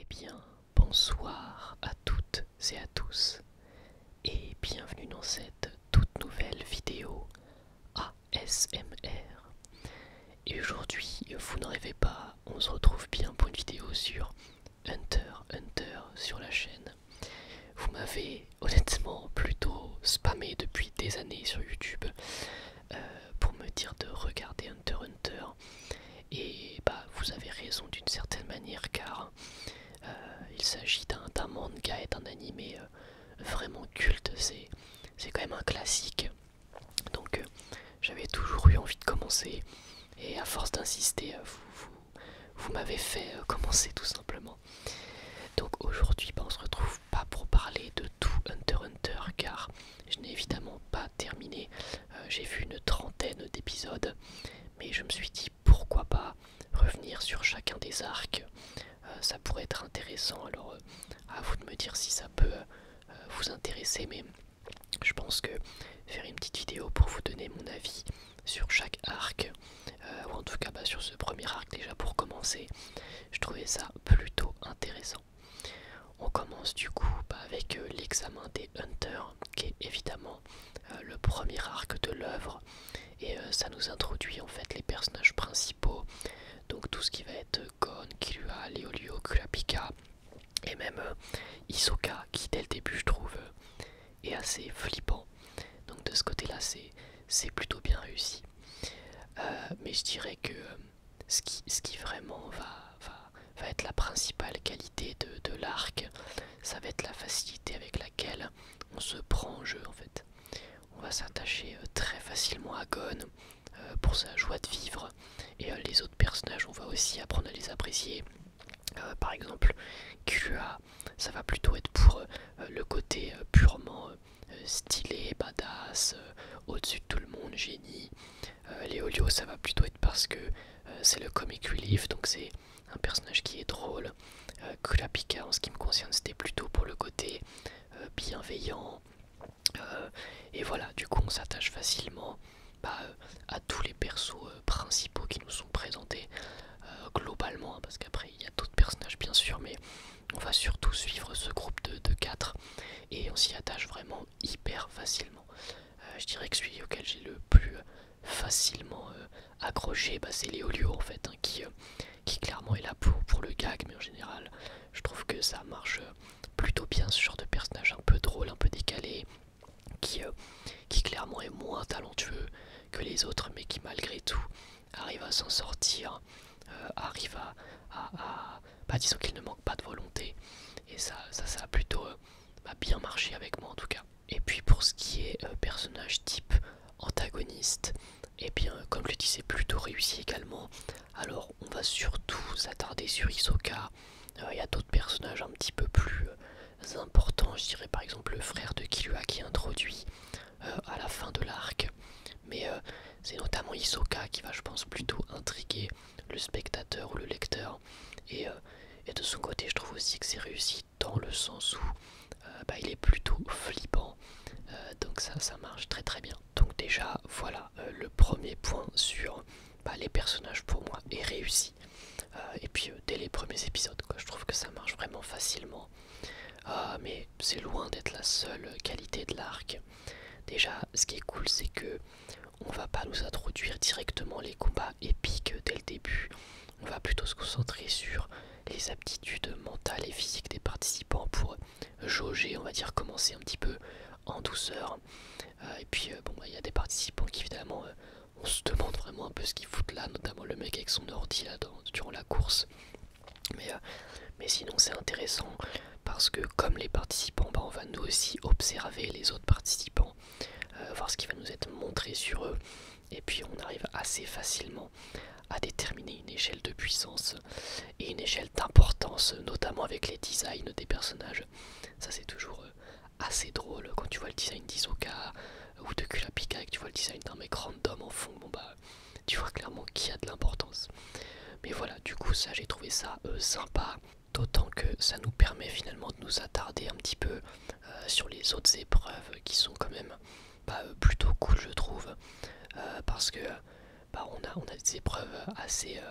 Eh bien, bonsoir à toutes et à tous, et bienvenue dans cette toute nouvelle vidéo ASMR. Et aujourd'hui, vous n'en rêvez pas, on se retrouve bien pour une vidéo sur Hunter x Hunter sur la chaîne. Vous m'avez honnêtement plutôt spammé depuis des années sur YouTube pour me dire de regarder Hunter x Hunter. Et bah vous avez raison d'une certaine manière car il s'agit d'un manga et d'un animé vraiment culte, c'est quand même un classique. Donc j'avais toujours eu envie de commencer et à force d'insister, vous m'avez fait commencer tout simplement. Donc aujourd'hui on se retrouve pas pour parler de tout Hunter x Hunter car je n'ai évidemment pas terminé. J'ai vu une trentaine d'épisodes, mais je me suis dit pourquoi pas revenir sur chacun des arcs. Ça pourrait être intéressant, alors à vous de me dire si ça peut vous intéresser, mais je pense que faire une petite vidéo pour vous donner mon avis sur chaque arc, ou en tout cas sur ce premier arc déjà pour commencer, je trouvais ça plutôt intéressant. On commence du coup avec l'examen des Hunters, qui est évidemment le premier arc de l'œuvre, et ça nous introduit en fait les personnages principaux, donc tout ce qui va être Gon, Killua, Leolio, Kurapika, et même Hisoka, qui dès le début je trouve est assez flippant. Donc de ce côté-là, c'est plutôt bien réussi. Mais je dirais que ce qui vraiment va être la principale qualité de l'arc, ça va être la facilité avec laquelle on se prend en jeu en fait. On va s'attacher très facilement à Gon pour sa joie de vivre, et les autres personnages, on va aussi apprendre à les apprécier. Par exemple, Killua, ça va plutôt être pour le côté purement stylé, badass, au-dessus de tout le monde, génie. Leolio, ça va plutôt être parce que c'est le comic relief, donc c'est un personnage qui est drôle. Kurapika, en ce qui me concerne, c'était plutôt pour le côté bienveillant. Et voilà, du coup, on s'attache facilement à tous les persos principaux qui nous sont présentés globalement, hein, parce qu'après il y a d'autres personnages bien sûr, mais on va surtout suivre ce groupe de 4 et on s'y attache vraiment hyper facilement. Je dirais que celui auquel j'ai le plus facilement accroché, c'est Léolio en fait, hein, qui clairement est là pour le gag, mais en général je trouve que ça marche plutôt bien, ce genre de personnage un peu drôle, un peu décalé, qui clairement est moins talentueux que les autres, mais qui malgré tout arrive à s'en sortir, arrive disons qu'il ne manque pas de volonté, et ça a plutôt bien marché avec moi en tout cas. Et puis pour ce qui est personnage type antagoniste, et bien comme je le disais, plutôt réussi également. Alors on va surtout s'attarder sur Hisoka. Il y a d'autres personnages un petit peu plus importants, je dirais par exemple le frère de Killua qui est introduit à la fin de l'arc, mais c'est notamment Hisoka qui va, je pense, plutôt intriguer le spectateur ou le lecteur, et de son côté je trouve aussi que c'est réussi dans le sens où il est plutôt flippant, donc ça marche très très bien. Donc déjà voilà, le premier point sur les personnages pour moi est réussi, et puis dès les premiers épisodes je trouve que ça marche vraiment facilement. Mais c'est loin d'être la seule qualité de l'arc. Déjà, ce qui est cool, c'est que on va pas nous introduire directement les combats épiques dès le début. On va plutôt se concentrer sur les aptitudes mentales et physiques des participants pour jauger, on va dire, commencer un petit peu en douceur. Et puis il y a des participants qui évidemment on se demande vraiment un peu ce qu'ils foutent là, notamment le mec avec son ordi là durant la course. Mais sinon c'est intéressant parce que comme les participants, on va nous aussi observer les autres participants, voir ce qui va nous être montré sur eux, et puis on arrive assez facilement à déterminer une échelle de puissance et une échelle d'importance, notamment avec les designs des personnages. Ça c'est toujours assez drôle quand tu vois le design d'Hisoka ou de Kurapika et que tu vois le design d'un mec random en fond. Tu vois clairement qui a de l'importance. Mais voilà, du coup ça, j'ai trouvé ça sympa, d'autant que ça nous permet finalement de nous attarder un petit peu sur les autres épreuves qui sont quand même plutôt cool, je trouve, parce que on a des épreuves assez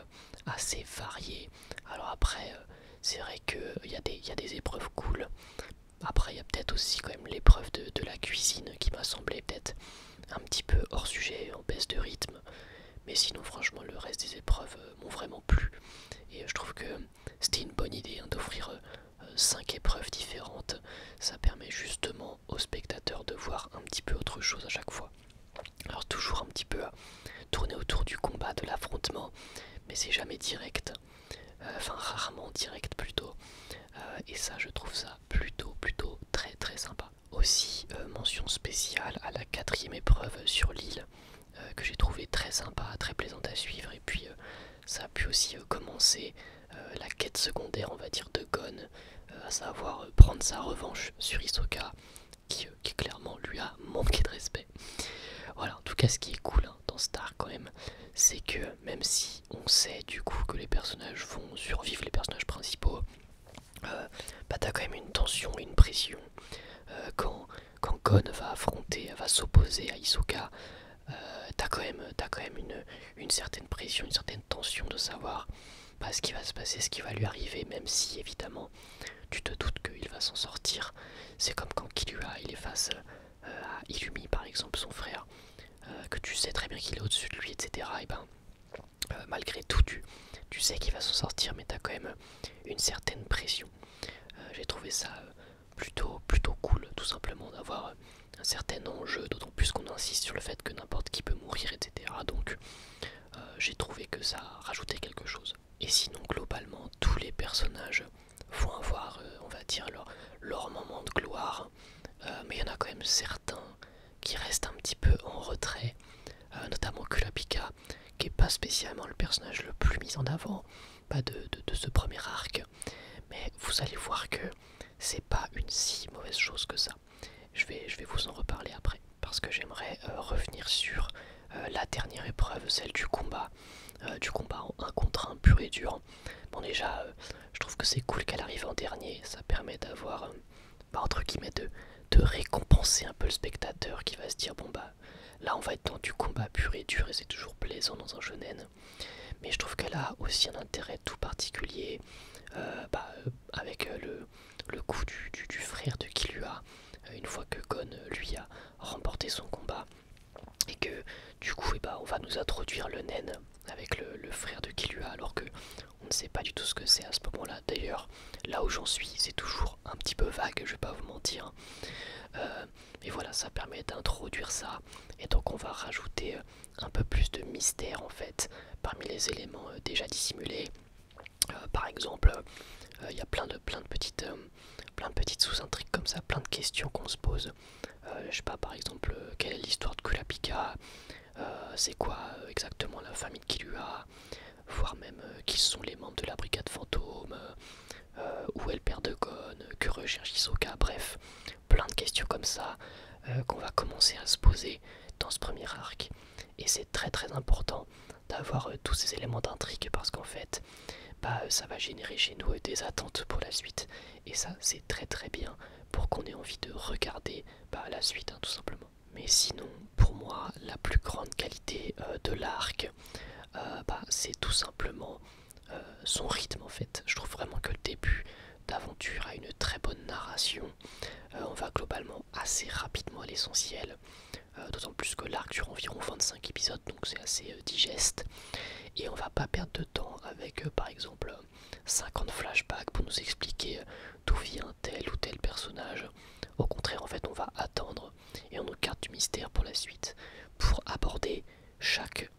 variées. Alors après, C'est vrai qu'il y a des épreuves cool. Après, il y a peut-être aussi quand même l'épreuve de la cuisine qui m'a semblé peut-être un petit peu hors sujet, en baisse de rythme. Mais sinon, franchement, le reste des épreuves m'ont vraiment plu. Et je trouve que c'était une bonne idée, hein, d'offrir 5 épreuves différentes. Ça permet justement aux spectateurs de voir un petit peu autre chose à chaque fois. Alors toujours un petit peu tourner autour du combat, de l'affrontement, mais c'est jamais direct. Enfin rarement direct plutôt. Et ça, je trouve ça plutôt très très sympa. Aussi, mention spéciale à la 4e épreuve sur l'île, que j'ai trouvé très sympa, très plaisante à suivre. Et puis ça a pu aussi commencer la quête secondaire, on va dire, de Gon, à savoir prendre sa revanche sur Hisoka, qui clairement lui a manqué de respect. Voilà, en tout cas, ce qui est cool, hein, dans Star quand même, c'est que même si on sait du coup que les personnages vont survivre, les personnages principaux, bah t'as quand même une tension et une pression. Quand Gon va s'opposer à Hisoka, t'as quand même une certaine pression, une certaine tension de savoir ce qui va se passer, ce qui va lui arriver, même si évidemment tu te doutes qu'il va s'en sortir. C'est comme quand Killua il est face à Illumi par exemple, son frère, que tu sais très bien qu'il est au-dessus de lui, etc. Et ben malgré tout tu sais qu'il va s'en sortir, mais t'as quand même une certaine pression. J'ai trouvé ça plutôt cool, tout simplement, d'avoir un certain enjeu, d'autant plus qu'on insiste sur le fait que n'importe qui peut mourir, etc. Donc j'ai trouvé que ça rajoutait quelque chose. Et sinon, globalement, tous les personnages vont avoir, on va dire, leur moment de gloire. Mais il y en a quand même certains qui restent un petit peu en retrait, notamment Kurapika, qui est pas spécialement le personnage le plus mis en avant, pas de ce premier arc. Mais vous allez voir que c'est pas une si mauvaise chose que ça. Je vais vous en reparler après, parce que j'aimerais revenir sur la dernière épreuve, celle du combat en 1 contre 1 pur et dur. Bon déjà, je trouve que c'est cool qu'elle arrive en dernier, ça permet d'avoir, entre guillemets, de récompenser un peu le spectateur qui va se dire bon bah là on va être dans du combat pur et dur et c'est toujours plaisant dans un shonen. Mais je trouve qu'elle a aussi un intérêt tout particulier, avec le coup du frère de Killua, une fois que Gon lui a remporté son combat, et que du coup on va nous introduire le Nen avec le frère de Killua, alors que on ne sait pas du tout ce que c'est à ce moment là. D'ailleurs là où j'en suis c'est toujours un petit peu vague, je vais pas vous mentir. Mais voilà, ça permet d'introduire ça, et donc on va rajouter un peu plus de mystère en fait parmi les éléments déjà dissimulés. Par exemple, il y a plein de petites sous-intrigues comme ça, plein de questions qu'on se pose. Je sais pas, par exemple, quelle est l'histoire de Kurapika, c'est quoi exactement la famille de Killua, voire même qui sont les membres de la brigade fantôme, où est le père de Gon, que recherche Hisoka, bref, plein de questions comme ça qu'on va commencer à se poser dans ce premier arc. Et c'est très important d'avoir tous ces éléments d'intrigue, parce qu'en fait, ça va générer chez nous des attentes pour la suite. Et ça, c'est très bien pour qu'on ait envie de regarder la suite, hein, tout simplement. Mais sinon, pour moi, la plus grande qualité de l'arc, c'est tout simplement son rythme en fait. Je trouve vraiment que le début d'aventure a une très bonne narration. On va globalement assez rapidement à l'essentiel. D'autant plus que l'arc dure environ 25 épisodes, donc c'est assez digeste. Et on va pas perdre de temps avec par exemple 50 flashbacks pour nous expliquer d'où vient tel ou tel personnage. Au contraire, en fait, on va attendre et on nous garde du mystère pour la suite, pour aborder chaque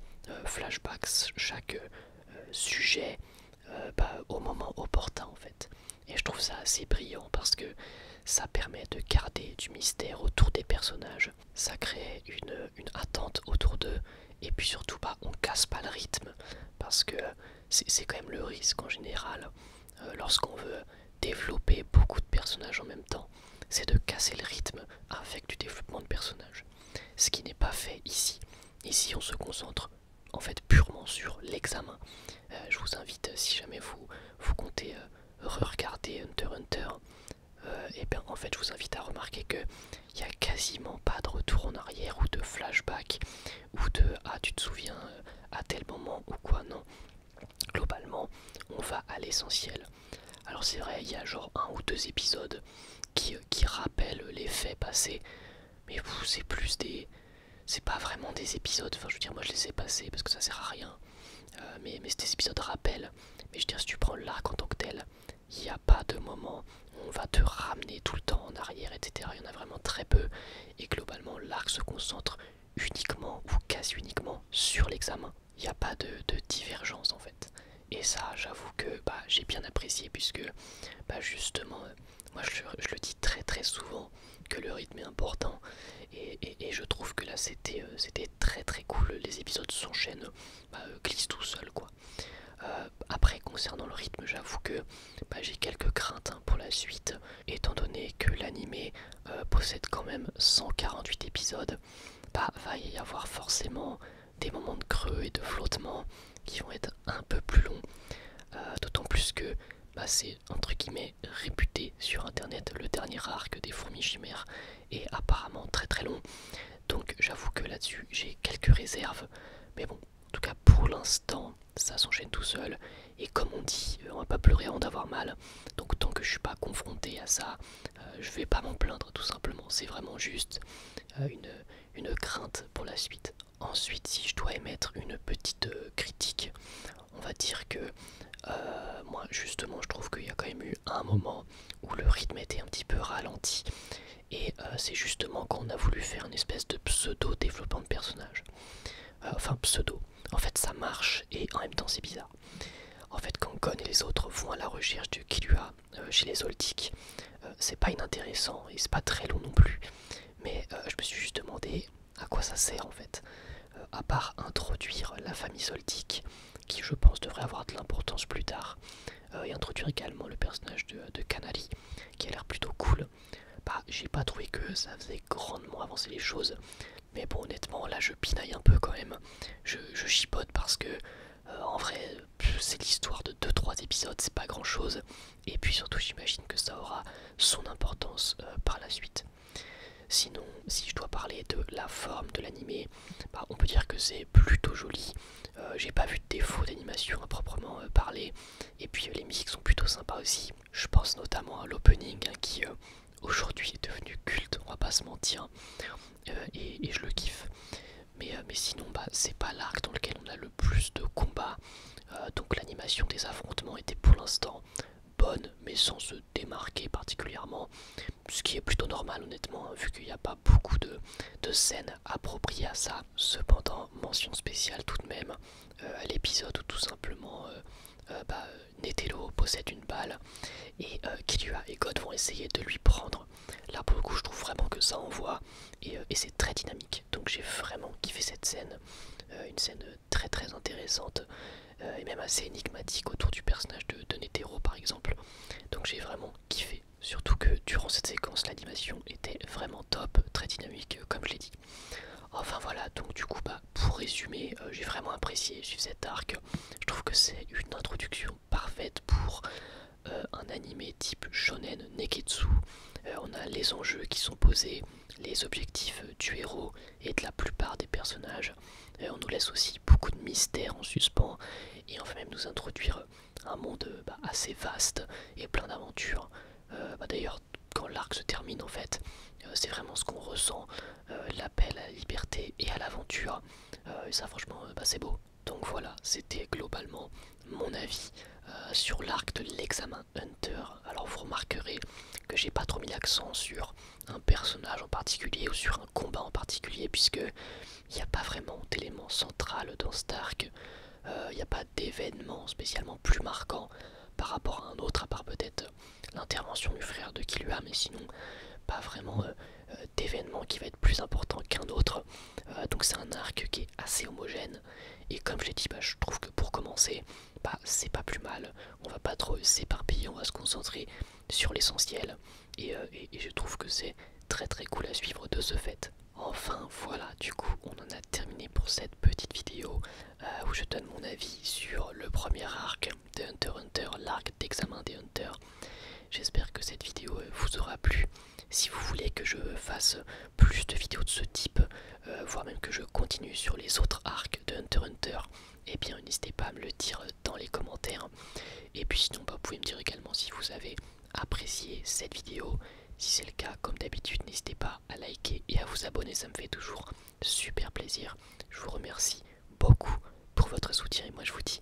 flashback, chaque sujet au moment opportun en fait. Et je trouve ça assez brillant parce que ça permet de garder du mystère autour des personnages, ça crée une attente autour d'eux, et puis surtout on casse pas le rythme, parce que c'est quand même le risque en général, lorsqu'on veut développer beaucoup de personnages en même temps, c'est de casser le rythme avec du développement de personnages, ce qui n'est pas fait ici. Ici on se concentre en fait purement sur l'examen. Je vous invite, si jamais vous comptez re-regarder Hunter x Hunter, et bien en fait je vous invite à remarquer que il n'y a quasiment pas de retour en arrière ou de flashback ou de ah tu te souviens à tel moment ou quoi. Non, globalement on va à l'essentiel. Alors Alors c'est vrai, il y a genre 1 ou 2 épisodes qui rappellent les faits passés, mais c'est plus des... C'est pas vraiment des épisodes, enfin je veux dire moi je les ai passés parce que ça sert à rien, mais c'est des épisodes rappels. Mais je veux dire, si tu prends l'arc en tant que tel, il n'y a pas de moment où on va te ramener tout le temps en arrière, etc. Il y en a vraiment très peu, et globalement l'arc se concentre uniquement ou quasi uniquement sur l'examen. Il n'y a pas de divergence en fait. Et ça, j'avoue que j'ai bien apprécié, puisque justement, moi je le dis très très souvent que le rythme est important, et je trouve que là c'était très très cool. Les épisodes s'enchaînent, glissent tout seul quoi. Après, concernant le rythme, j'avoue que j'ai quelques craintes pour la suite, étant donné que l'animé possède quand même 148 épisodes. Va y avoir forcément des moments de creux et de flottement qui vont être un peu plus longs, d'autant plus que c'est entre guillemets réputé sur internet. Le dernier arc des fourmis chimères est apparemment très très long, donc j'avoue que là-dessus j'ai quelques réserves, mais bon, en tout cas pour l'instant ça s'enchaîne tout seul, et comme on dit, on va pas pleurer avant d'avoir mal, donc tant que je suis pas confronté à ça, je vais pas m'en plaindre tout simplement. C'est vraiment juste une crainte pour la suite. Ensuite, si je dois émettre une petite critique, on va dire que moi justement je trouve qu'il y a quand même eu un moment où le rythme était un petit peu ralenti, et c'est justement quand on a voulu faire une espèce de pseudo développement de personnage. Enfin pseudo, en fait ça marche et en même temps c'est bizarre. En fait quand Gon et les autres vont à la recherche de Killua chez les Zoldyck, c'est pas inintéressant et c'est pas très long non plus, mais je me suis juste demandé à quoi ça sert en fait. À part introduire la famille Zoldyck, qui je pense devrait avoir de l'importance plus tard, et introduire également le personnage de Kanari, qui a l'air plutôt cool, j'ai pas trouvé que ça faisait grandement avancer les choses. Mais bon, honnêtement, là je pinaille un peu quand même. Je chipote parce que, en vrai, c'est l'histoire de 2-3 épisodes, c'est pas grand chose. Et puis surtout, j'imagine que ça aura son importance par la suite. Sinon, si je dois parler de la forme de l'animé, on peut dire que c'est plutôt joli. J'ai pas vu de défaut d'animation à proprement parler. Et puis les musiques sont plutôt sympas aussi. Je pense notamment à l'opening qui aujourd'hui est devenu culte, on va pas se mentir. Et je le kiffe. Mais sinon, c'est pas l'arc dans lequel on a le plus de combats. Donc l'animation des affrontements était pour l'instant bonne, mais sans se démarquer particulièrement, ce qui est plutôt normal honnêtement, vu qu'il n'y a pas beaucoup de scènes appropriées à ça. Cependant, mention spéciale tout de même à l'épisode où tout simplement Netero possède une balle, et Killua et God vont essayer de lui prendre. Là pour le coup je trouve vraiment que ça envoie, et c'est très dynamique, donc j'ai vraiment kiffé cette scène, une scène très très intéressante, et même assez énigmatique autour du personnage de Netero par exemple. Donc j'ai vraiment kiffé, surtout que durant cette séquence l'animation était vraiment top, très dynamique comme je l'ai dit. Enfin voilà, donc du coup pour résumer, j'ai vraiment apprécié suivre cet arc. Je trouve que c'est une introduction parfaite pour un animé type shonen neketsu. On a les enjeux qui sont posés, les objectifs du héros et de la plupart des personnages. On nous laisse aussi beaucoup de mystères en suspens, et on va même nous introduire un monde assez vaste et plein d'aventures. D'ailleurs, quand l'arc se termine en fait, c'est vraiment ce qu'on ressent, l'appel à la liberté et à l'aventure, et ça franchement c'est beau. Donc voilà, c'était globalement mon avis sur l'arc de l'examen Hunter. Alors vous remarquerez que j'ai pas trop mis l'accent sur un personnage en particulier ou sur un combat en particulier, puisque il n'y a pas vraiment d'élément central dans cet arc. Il n'y a pas d'événement spécialement plus marquant par rapport à un autre, à part peut-être l'intervention du frère de Killua, mais sinon pas vraiment d'événement qui va être plus important qu'un autre. Donc c'est un arc qui est assez homogène, et comme je l'ai dit, je trouve que pour commencer, c'est pas plus mal. On va pas trop s'éparpiller, on va se concentrer sur l'essentiel, et je trouve que c'est très très cool à suivre de ce fait. Enfin voilà, du coup on en a terminé pour cette petite vidéo où je donne mon avis sur le premier arc de Hunter x Hunter, l'arc d'examen des Hunters. J'espère que cette vidéo vous aura plu. Si vous voulez que je fasse plus de vidéos de ce type, voire même que je continue sur les autres arcs de Hunter x Hunter, eh bien n'hésitez pas à me le dire dans les commentaires. Et puis sinon vous pouvez me dire également si vous avez apprécié cette vidéo. Si c'est le cas, comme d'habitude, n'hésitez pas à liker et à vous abonner, ça me fait toujours super plaisir. Je vous remercie beaucoup pour votre soutien et moi je vous dis